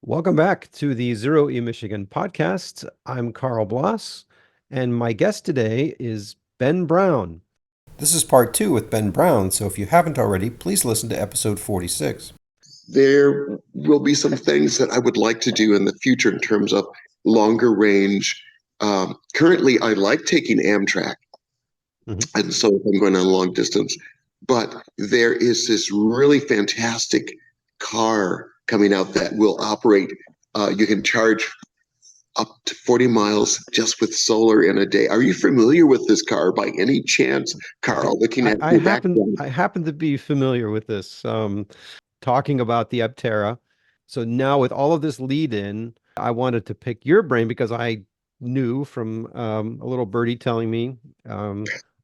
Welcome back to the Zero E Michigan podcast. I'm Karl Bloss, and my guest today is Ben Brown. This is part two with Ben Brown, so if you haven't already, please listen to episode 46. There will be some things that I would like to do in the future in terms of longer range. Currently, I like taking Amtrak, Mhm. and so if I'm going on long distance, but there is this really fantastic car coming out that will operate. You can charge up to 40 miles just with solar in a day. Are you familiar with this car by any chance, I, Karl? Looking I, at I your happen background. I happen to be familiar with this. Talking about the Aptera. So now with all of this lead in, I wanted to pick your brain because I knew from a little birdie telling me,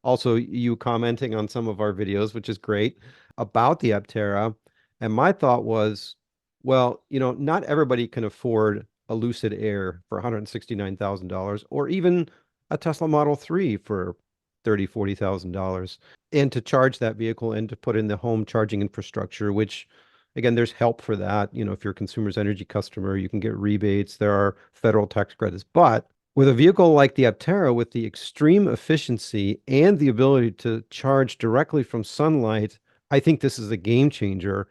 also you commenting on some of our videos, which is great, about the Aptera. And my thought was, well, not everybody can afford a Lucid Air for $169,000 or even a Tesla Model 3 for 30, $40,000. And to charge that vehicle and to put in the home charging infrastructure, which again, there's help for that. If you're a consumer's energy customer, you can get rebates. There are federal tax credits. But with a vehicle like the Aptera, with the extreme efficiency and the ability to charge directly from sunlight, I think this is a game changer.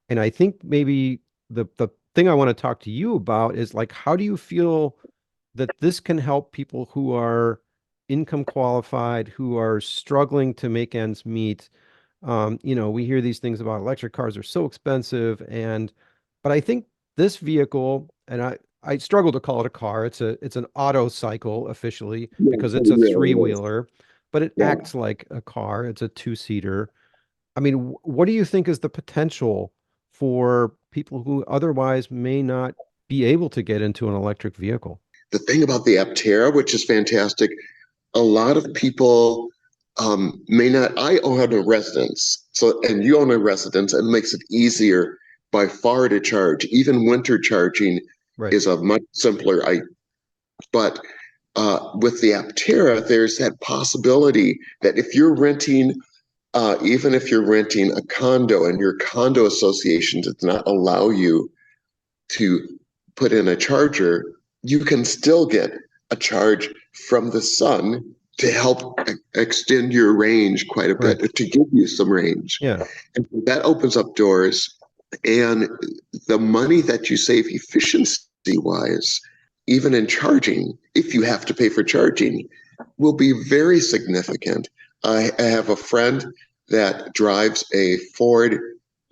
And I think maybe the thing I want to talk to you about is like, how do you feel that this can help people who are income qualified, who are struggling to make ends meet? We hear these things about electric cars are so expensive, but I think this vehicle, and I struggle to call it a car. It's an auto cycle officially Yeah, because it it's a really is. three-wheeler, but it Yeah. acts like a car. It's a two-seater. I mean, what do you think is the potential for people who otherwise may not be able to get into an electric vehicle? The thing about the Aptera, which is fantastic, a lot of people may not. I own a residence, so and you own a residence, and it makes it easier by far to charge. Even winter charging Right. is a much simpler. But with the Aptera, there's that possibility that if you're renting, even if you're renting a condo and your condo association does not allow you to put in a charger, you can still get a charge from the sun to help extend your range quite a bit, Right. to give you some range. Yeah. And that opens up doors. And the money that you save efficiency wise, even in charging, if you have to pay for charging, will be very significant. I have a friend that drives a Ford.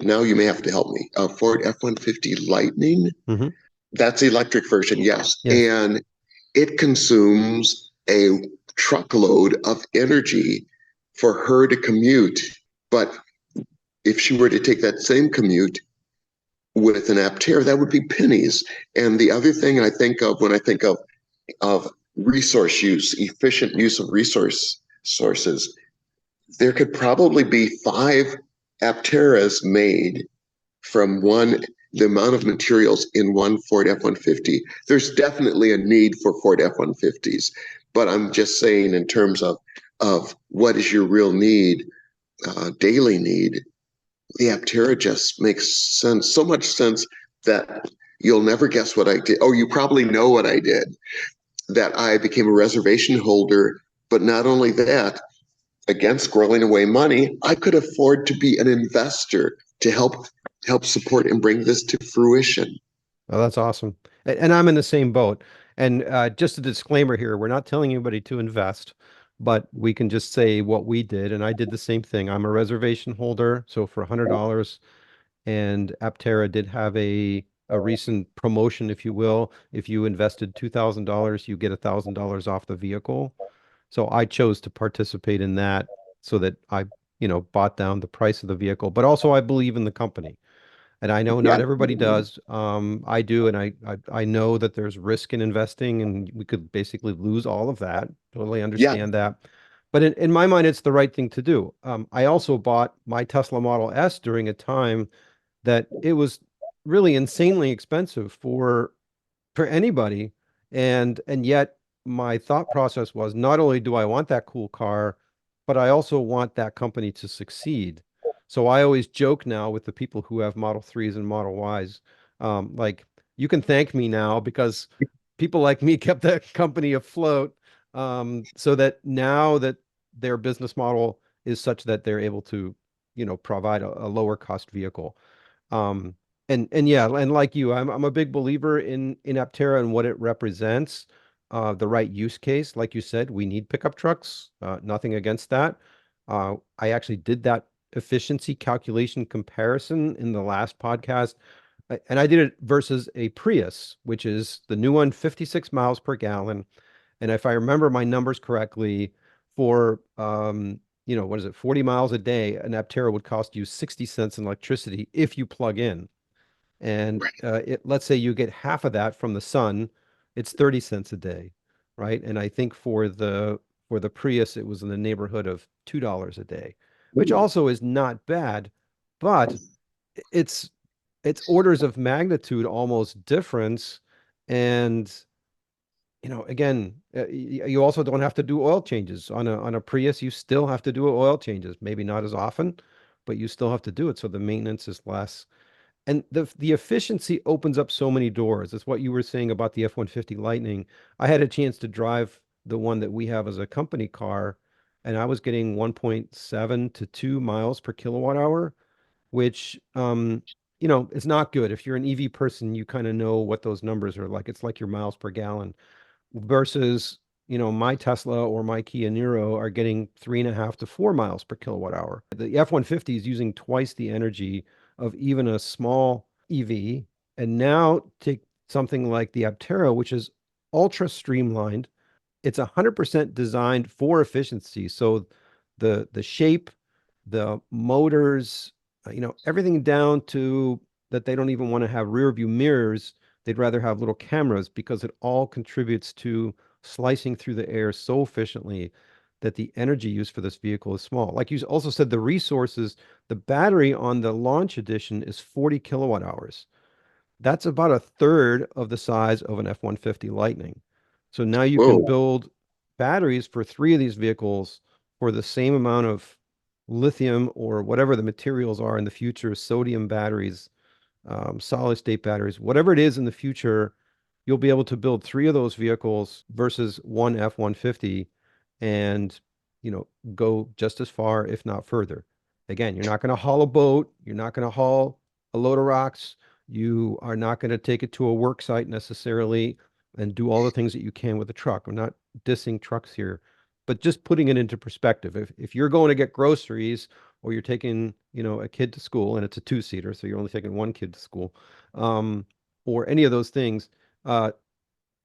Now you may have to help me. A Ford F-150 Lightning. Hmm. That's the electric version, yes. Yes. And it consumes a truckload of energy for her to commute. But if she were to take that same commute with an Aptera, that would be pennies. And the other thing I think of when I think of resource use, efficient use of resource sources, there could probably be 5 Apteras made from the amount of materials in one Ford F-150. There's definitely a need for Ford F-150s, but I'm just saying in terms of what is your real need, daily need, the Aptera just makes sense, so much sense that you'll never guess what I did. Oh, you probably know what I did, that I became a reservation holder, but not only that, again, squirreling away money, I could afford to be an investor to help support and bring this to fruition. Oh, that's awesome. And I'm in the same boat. And just a disclaimer here, we're not telling anybody to invest, but we can just say what we did. And I did the same thing. I'm a reservation holder. So for $100, and Aptera did have a recent promotion, if you will. If you invested $2,000, you get $1,000 off the vehicle. So I chose to participate in that so that I, bought down the price of the vehicle, but also I believe in the company. And I know Yeah, not everybody does. I do, and I know that there's risk in investing, and we could basically lose all of that. Totally yeah, understand that. But in my mind, it's the right thing to do. I also bought my Tesla Model S during a time that it was really insanely expensive for anybody. And yet my thought process was not only do I want that cool car, but I also want that company to succeed. So I always joke now with the people who have Model 3s and Model Ys, like you can thank me now because people like me kept that company afloat. So that now that their business model is such that they're able to, provide a lower cost vehicle. Um, and yeah, and like you, I'm a big believer in Aptera and what it represents. The right use case, like you said, we need pickup trucks. Nothing against that. I actually did that efficiency calculation comparison in the last podcast, and I did it versus a Prius, which is the new one, 56 miles per gallon. And if I remember my numbers correctly, for what is it, 40 miles a day, an Aptera would cost you 60 cents in electricity if you plug in. And Right. let's say you get half of that from the sun, it's 30 cents a day, right? And I think for the Prius, it was in the neighborhood of $2 a day, which also is not bad, but it's it's orders of magnitude almost difference. And again, you also don't have to do oil changes on a Prius. You still have to do oil changes, maybe not as often, but you still have to do it. So the maintenance is less. And the efficiency opens up so many doors. It's what you were saying about the F-150 Lightning. I had a chance to drive the one that we have as a company car, and I was getting 1.7 to 2 miles per kilowatt hour, which is not good. If you're an EV person, you kind of know what those numbers are like. It's like your miles per gallon versus, my Tesla or my Kia Niro are getting 3.5 to 4 miles per kilowatt hour. The F-150 is using twice the energy of even a small EV. And now take something like the Aptera, which is ultra streamlined. It's 100% designed for efficiency. So the shape, the motors, everything down to that they don't even want to have rear view mirrors. They'd rather have little cameras because it all contributes to slicing through the air so efficiently that the energy used for this vehicle is small. Like you also said, the resources, the battery on the launch edition is 40 kilowatt hours. That's about a third of the size of an F-150 Lightning. So now you can Whoa. build batteries for three of these vehicles for the same amount of lithium or whatever the materials are in the future, sodium batteries, solid state batteries, whatever it is in the future, you'll be able to build three of those vehicles versus one F-150 and, go just as far, if not further. Again, you're not going to haul a boat. You're not going to haul a load of rocks. You are not going to take it to a work site necessarily and do all the things that you can with a truck. I'm not dissing trucks here, but just putting it into perspective. If you're going to get groceries or you're taking, a kid to school and it's a two-seater, so you're only taking one kid to school, um, or any of those things, uh,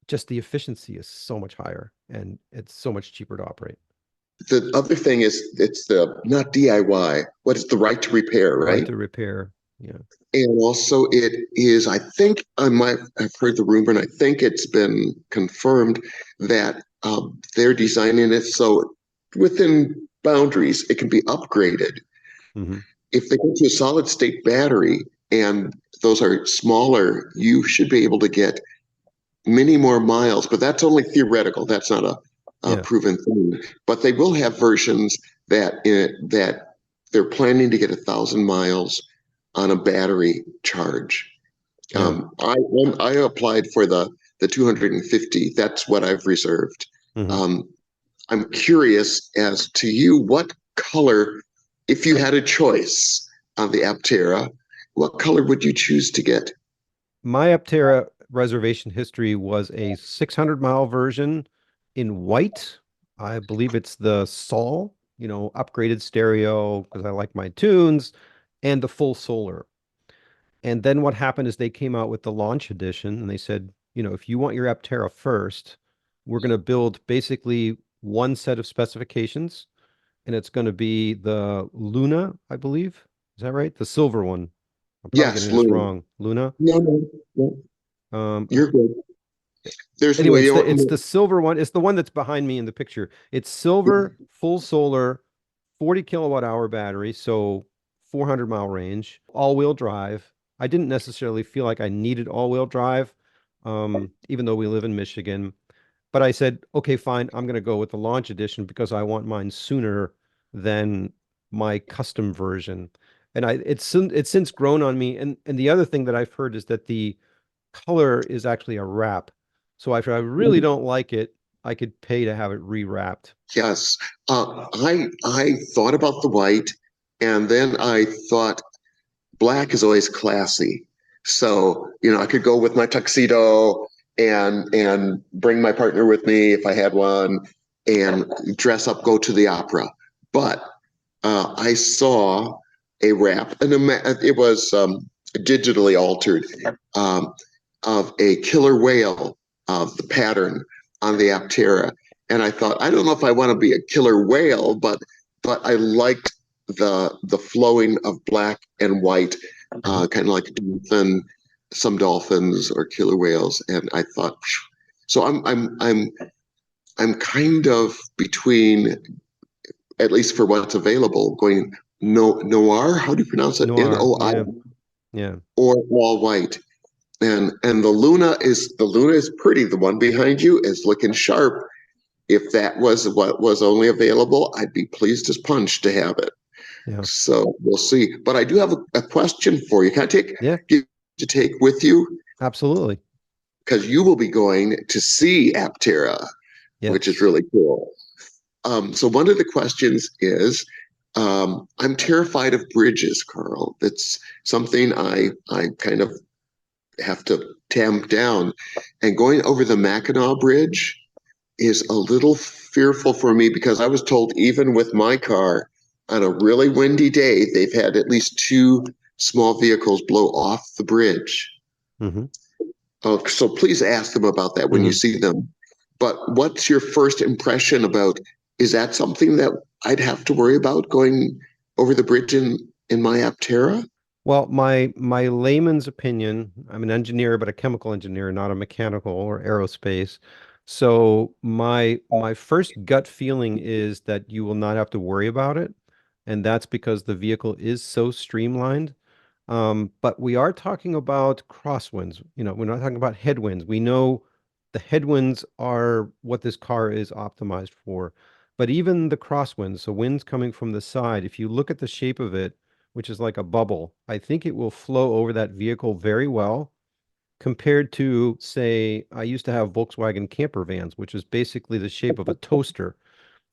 just the efficiency is so much higher and it's so much cheaper to operate. The other thing is it's the not DIY, what is the right to repair, Right right? to repair. Yeah. And also it is, I think I've heard the rumor and I think it's been confirmed that they're designing it so within boundaries it can be upgraded. Hmm. If they go to a solid state battery and those are smaller, you should be able to get many more miles, but that's only theoretical. That's not a Yeah. proven thing. But they will have versions that they're planning to get 1,000 miles on a battery charge. Yeah. I applied for the 250. That's what I've reserved. Hmm. Um, I'm curious as to you, what color, if you had a choice on the Aptera, what color would you choose to get? My Aptera reservation history was a 600-mile version in white. I believe it's the Sol, upgraded stereo because I like my tunes, and the full solar. And then what happened is they came out with the launch edition and they said, if you want your Aptera first, we're going to build basically one set of specifications, and it's going to be the Luna, I believe. Is that right? The silver one. I'm probably getting Yes, this Luna. wrong. Luna. No, no, no. Um, You're good. There's Anyway, way it's the silver one. It's the one that's behind me in the picture. It's silver, full solar, 40 kilowatt hour battery, so 400-mile range, all-wheel drive. I didn't necessarily feel like I needed all-wheel drive, even though we live in Michigan. But I said, okay, fine, I'm going to go with the launch edition because I want mine sooner than my custom version. And it's since grown on me. And the other thing that I've heard is that the color is actually a wrap. So if I really don't like it, I could pay to have it rewrapped. Yes. I thought about the white, and then I thought black is always classy. So, I could go with my tuxedo and bring my partner with me if I had one and dress up, go to the opera. But I saw a wrap, and it was digitally altered um, of a killer whale of the pattern on the Aptera. And I thought, I don't know if I want to be a killer whale, but I liked the flowing of black and white, Mhm. kind of like a dolphin, some dolphins or killer whales. And I thought, phew. So I'm kind of between, at least for what's available, going noir. How do you pronounce it? Noir. Noi, Yeah. Yeah. or all white. And the Luna is pretty. The one behind you is looking sharp. If that was what was only available, I'd be pleased as punch to have it. Yeah. So we'll see. But I do have a question for you. Can I Yeah. take with you? Absolutely. Because you will be going to see Aptera, which is Yes. really cool. So one of the questions is, I'm terrified of bridges, Karl. That's something I kind of have to tamp down. And going over the Mackinac Bridge is a little fearful for me because I was told even with my car on a really windy day, they've had at least two small vehicles blow off the bridge. Hmm. Oh, so please ask them about that when you Hmm. see them. But what's your first impression about, is that something that I'd have to worry about going over the bridge in my Aptera? Well, my layman's opinion, I'm an engineer, but a chemical engineer, not a mechanical or aerospace. So my first gut feeling is that you will not have to worry about it, and that's because the vehicle is so streamlined. But we are talking about crosswinds. We're not talking about headwinds. We know the headwinds are what this car is optimized for. But even the crosswinds, so winds coming from the side, if you look at the shape of it, which is like a bubble, I think it will flow over that vehicle very well compared to, say, I used to have Volkswagen camper vans, which is basically the shape of a toaster.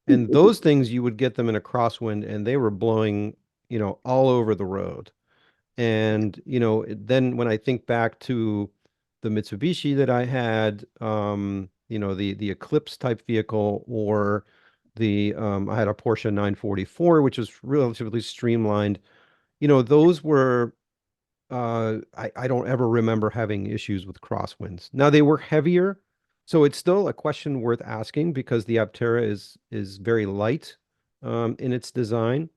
And those things, you would get them in a crosswind and they were blowing, all over the road. And, then when I think back to the Mitsubishi that I had, the Eclipse type vehicle, or I had a Porsche 944, which was relatively streamlined. Those were, I don't ever remember having issues with crosswinds. Now they were heavier, so it's still a question worth asking because the Aptera is very light in its design,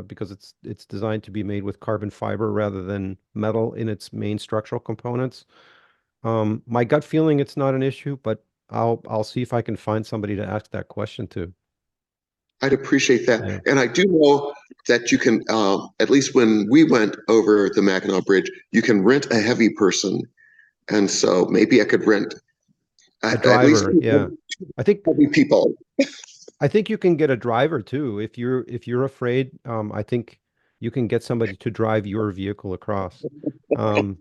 because it's designed to be made with carbon fiber rather than metal in its main structural components. My gut feeling, it's not an issue, but I'll see if I can find somebody to ask that question to. I'd appreciate that. Yeah. And I do know that you can, at least when we went over the Mackinac Bridge, you can rent a heavy person. And so maybe I could rent A at least driver, yeah. two I think heavy people. I think you can get a driver too. If you're afraid, I think you can get somebody to drive your vehicle across. Um,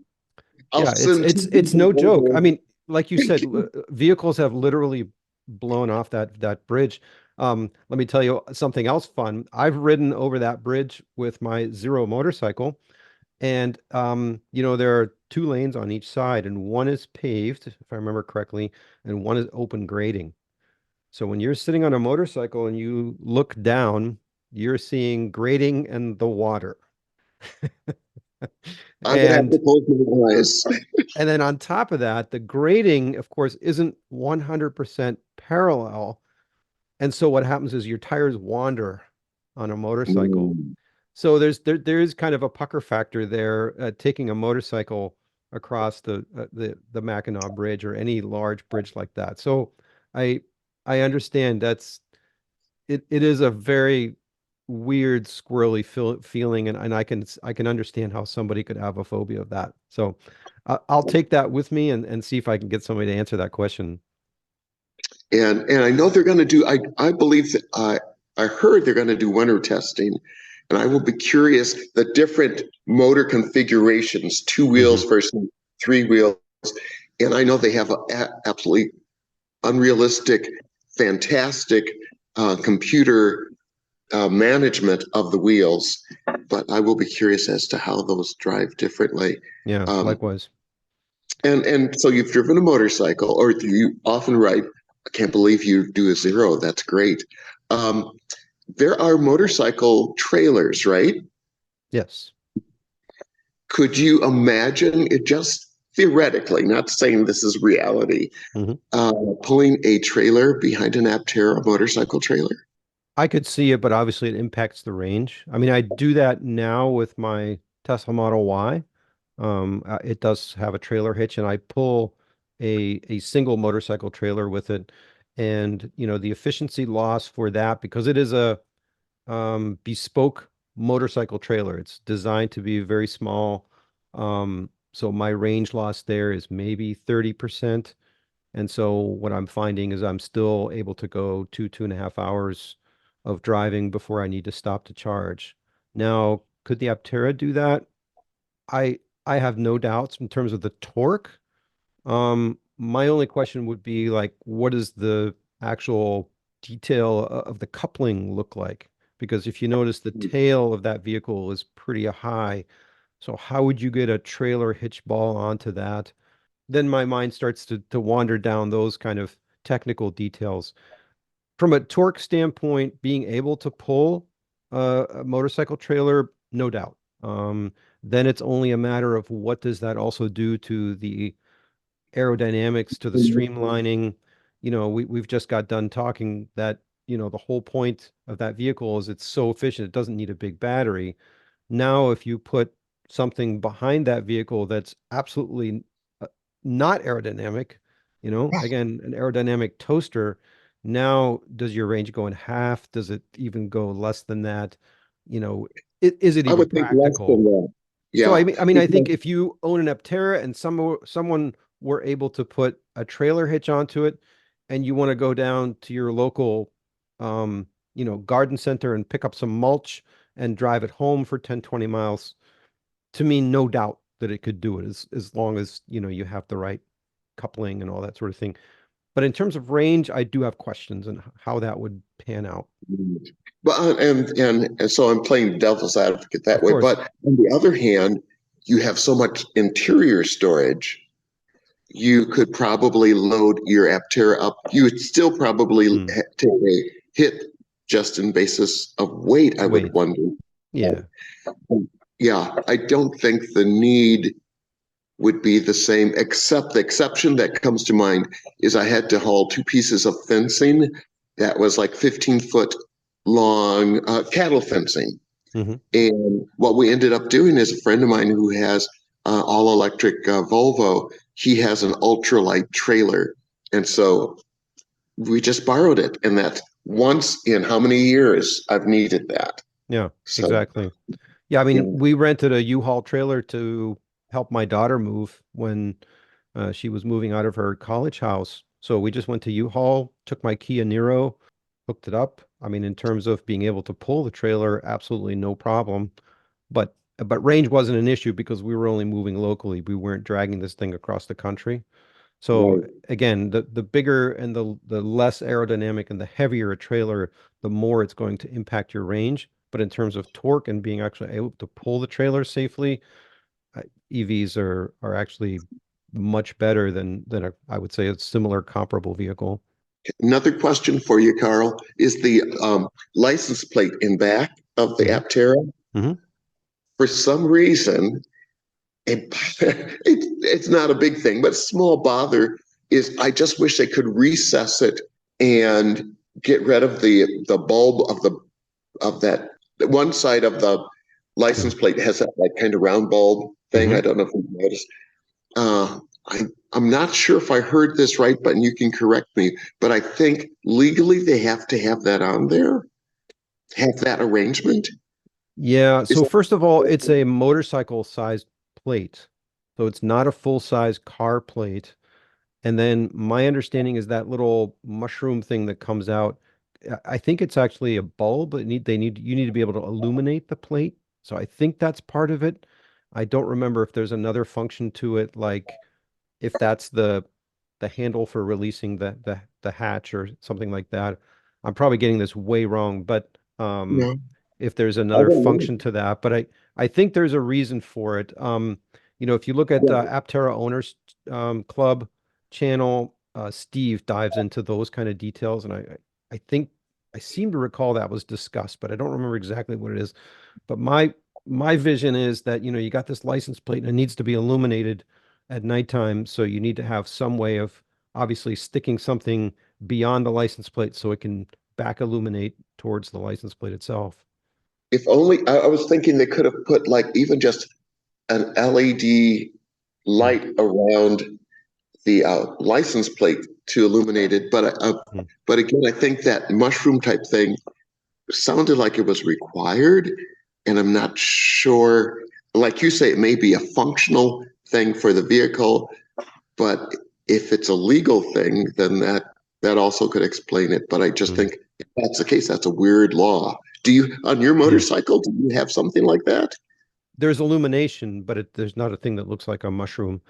I'll yeah, it's send two it's it's no people joke. I over. mean, like you said, vehicles have literally blown off that bridge. Let me tell you something else fun. I've ridden over that bridge with my Zero motorcycle, and there are two lanes on each side, and one is paved, if I remember correctly, and one is open grading. So when you're sitting on a motorcycle and you look down, you're seeing grading and the water. I'm gonna have to And close my eyes. and then on top of that, the grading, of course, isn't 100% parallel. And so what happens is your tires wander on a motorcycle. Mm. So there is kind of a pucker factor there, taking a motorcycle across the Mackinac Bridge or any large bridge like that. So I I understand it is a very weird, squirrely feeling, and I can understand how somebody could have a phobia of that. So I'll take that with me and see if I can get somebody to answer that question. And I know they're gonna do, I believe that I heard they're gonna do winter testing. And I will be curious the different motor configurations, two Hmm. wheels versus three wheels And I know they have absolutely unrealistic, fantastic computer management of the wheels, but I will be curious as to how those drive differently. Yeah, Um, likewise. and so you've driven a motorcycle, or you often ride. I can't believe you do a zero. That's great. Um, there are motorcycle trailers, right? Yes. Could you imagine it, just theoretically, not saying this is reality, Hmm. pulling a trailer behind an Aptera motorcycle trailer? I could see it, but obviously it impacts the range. I mean, I do that now with my Tesla Model Y. It does have a trailer hitch, and I pull a single motorcycle trailer with it. And the efficiency loss for that, because it is a bespoke motorcycle trailer. It's designed to be very small. So my range loss there is maybe 30%. And so what I'm finding is I'm still able to go 2.5 hours of driving before I need to stop to charge. Now, could the Aptera do that? I have no doubts in terms of the torque. My only question would be like, what does the actual detail of the coupling look like? Because if you notice, the tail of that vehicle is pretty high. So how would you get a trailer hitch ball onto that? Then my mind starts to wander down those kind of technical details. From a torque standpoint, being able to pull a motorcycle trailer, no doubt. Then it's only a matter of what does that also do to the aerodynamics, to the streamlining. We've just got done talking that, the whole point of that vehicle is it's so efficient, it doesn't need a big battery. Now, if you put something behind that vehicle that's absolutely not aerodynamic, again, an aerodynamic toaster, now does your range go in half? Does it even go less than that? You know, is it I even would think less than practical? that. So Yeah, I mean, I think because if you own an Aptera and someone were able to put a trailer hitch onto it, and you want to go down to your local, um, garden center and pick up some mulch and drive it home for 10, 20 miles, to me, no doubt that it could do it as long as, you have the right coupling and all that sort of thing. But in terms of range, I do have questions on how that would pan out. but and so I'm playing devil's advocate that Of way. course. But on the other hand, you have so much interior storage. You could probably load your Aptera up. You would still probably Hmm. take a hit just in basis of weight, I would Wait. wonder. Yeah. Yeah, I don't think the need would be the same, except the exception that comes to mind is I had to haul two pieces of fencing that was like 15-foot long cattle fencing. Hmm. And what we ended up doing is a friend of mine who has all electric Volvo, he has an ultralight trailer. And so we just borrowed it. And that once in how many years I've needed that. Yeah, So, exactly. Yeah, I yeah, mean, we rented a U-Haul trailer to help my daughter move when she was moving out of her college house. So we just went to U-Haul, took my Kia Niro, hooked it up. I mean, in terms of being able to pull the trailer, absolutely no problem. But range wasn't an issue because we were only moving locally. We weren't dragging this thing across the country. So right. again, the bigger and the less aerodynamic and the heavier a trailer, the more it's going to impact your range. But in terms of torque and being actually able to pull the trailer safely, uh, EVs are actually much better than I would say a similar comparable vehicle. Another question for you, Karl, is the license plate in back of the Hmm. Aptera. Hmm. For some reason, it's not a big thing, but small bother is I just wish they could recess it and get rid of the bulb of that one side of the Yeah. license plate has that like kind of round bulb thing. Hmm. I don't know if you noticed. Uh, I'm not sure if I heard this right, but you can correct me. But I think legally they have to have that on there, have that arrangement. Yeah. Is So that first of all, it's a motorcycle sized plate. So it's not a full size car plate. And then my understanding is that little mushroom thing that comes out, I think it's actually a bulb. You need to be able to illuminate the plate. So I think that's part of it. I don't remember if there's another function to it, like if that's the handle for releasing the hatch or something like that. I'm probably getting this way wrong, but No, if there's I another don't know. function to that, but I think there's a reason for it. If you look at Yeah. Aptera Owners Club channel, Steve dives into those kind of details, and I think I seem to recall that was discussed, but I don't remember exactly what it is. But my vision is that, you got this license plate and it needs to be illuminated at nighttime, so you need to have some way of obviously sticking something beyond the license plate so it can back illuminate towards the license plate itself. If only I was thinking they could have put like even just an LED Mm, light around the license plate to illuminate it. mm, But again, I think that mushroom type thing sounded like it was required, and I'm not sure. Like you say, it may be a functional thing for the vehicle, but if it's a legal thing, then that also could explain it. But I just mm. think if that's the case, that's a weird law. Do you on your Yeah. motorcycle? Do you have something like that? There's illumination, but there's not a thing that looks like a mushroom.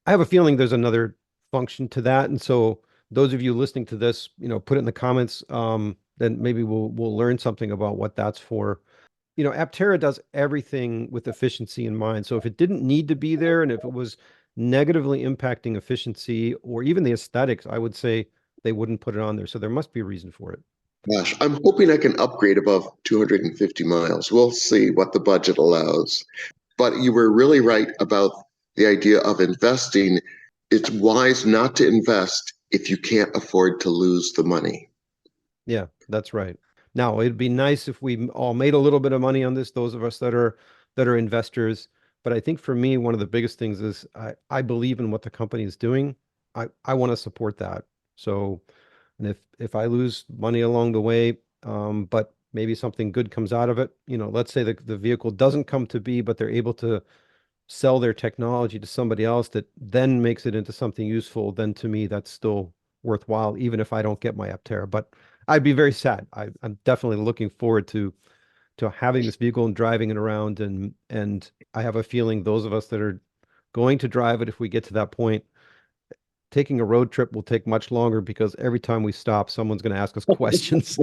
I have a feeling there's another function to that. And so those of you listening to this, put it in the comments. Then maybe we'll learn something about what that's for. Aptera does everything with efficiency in mind. So if it didn't need to be there and if it was negatively impacting efficiency or even the aesthetics, I would say they wouldn't put it on there. So there must be a reason for it. Gosh, I'm hoping I can upgrade above 250 miles. We'll see what the budget allows. But you were really right about the idea of investing. It's wise not to invest if you can't afford to lose the money. Yeah, that's right. Now, it'd be nice if we all made a little bit of money on this, those of us that are investors. But I think for me, one of the biggest things is I believe in what the company is doing. I want to support that. So, and if I lose money along the way, but maybe something good comes out of it, let's say the vehicle doesn't come to be, but they're able to sell their technology to somebody else that then makes it into something useful, then to me that's still worthwhile, even if I don't get my Aptera. But I'd be very sad. I'm definitely looking forward to having this vehicle and driving it around, and I have a feeling those of us that are going to drive it, if we get to that point, taking a road trip will take much longer because every time we stop, someone's going to ask us questions.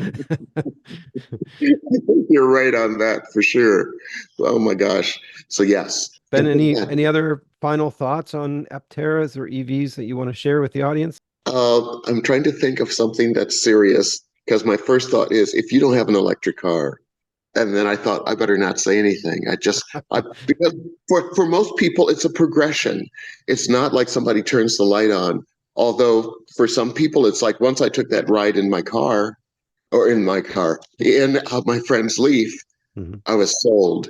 You're right on that for sure. Oh my gosh. So yes. Ben, And any other final thoughts on Apteras or EVs that you want to share with the audience? I'm trying to think of something that's serious because my first thought is if you don't have an electric car, and then I thought I better not say anything. I because for most people it's a progression. It's not like somebody turns the light on. Although for some people it's like once I took that ride in my car or in my car in my friend's Leaf, Mhm. I was sold.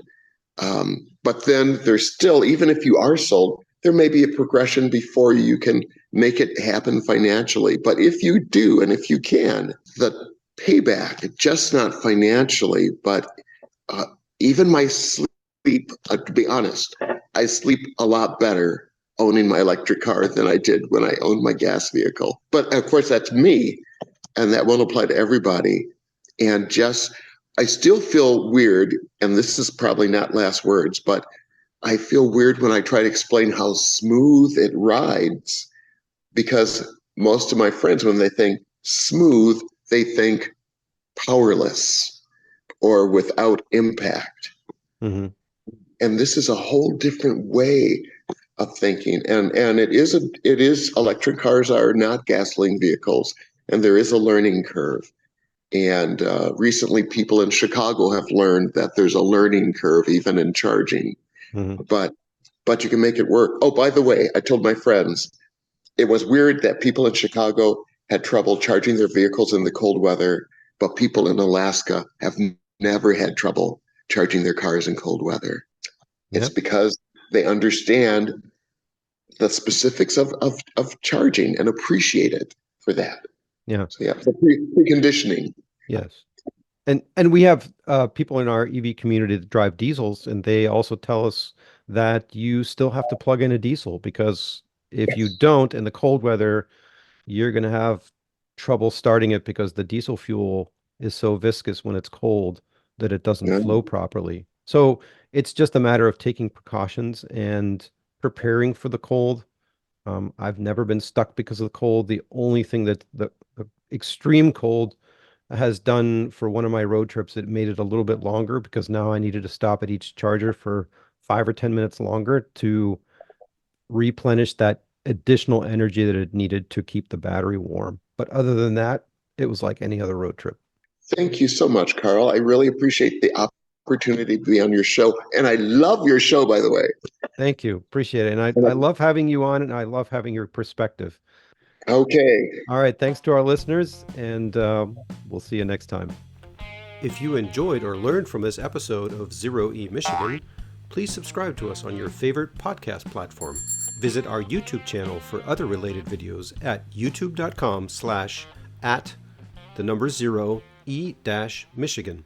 But then there's still, even if you are sold, there may be a progression before you can make it happen financially. But if you do, and if you can, the payback, just not financially, but uh, even my sleep, to be honest, I sleep a lot better owning my electric car than I did when I owned my gas vehicle. But of course, that's me, and that won't apply to everybody. And just, I still feel weird, and this is probably not last words, but I feel weird when I try to explain how smooth it rides because most of my friends, when they think smooth, they think powerless or without impact. Mhm. And this is a whole different way of thinking. And it is electric cars are not gasoline vehicles, and there is a learning curve. And recently, people in Chicago have learned that there's a learning curve even in charging. Mhm. But but you can make it work. Oh, by the way, I told my friends it was weird that people in Chicago had trouble charging their vehicles in the cold weather, but people in Alaska have never had trouble charging their cars in cold weather. It's Yep. because they understand the specifics of charging and appreciate it for that. Yeah. So yeah, the preconditioning. Yes. And we have people in our EV community that drive diesels, and they also tell us that you still have to plug in a diesel because if you Yes. don't in the cold weather, you're going to have trouble starting it because the diesel fuel is so viscous when it's cold that it doesn't Yeah. flow properly. So it's just a matter of taking precautions and preparing for the cold. I've never been stuck because of the cold. The only thing that the extreme cold has done for one of my road trips, it made it a little bit longer because now I needed to stop at each charger for 5 or 10 minutes longer to replenish that additional energy that it needed to keep the battery warm. But other than that, it was like any other road trip. Thank you so much, Karl. I really appreciate the opportunity to be on your show. And I love your show, by the way. Thank you. Appreciate it. And I love having you on, and I love having your perspective. Okay. All right. Thanks to our listeners, and we'll see you next time. If you enjoyed or learned from this episode of Zero E Michigan, please subscribe to us on your favorite podcast platform. Visit our YouTube channel for other related videos at youtube.com/@0E-Michigan.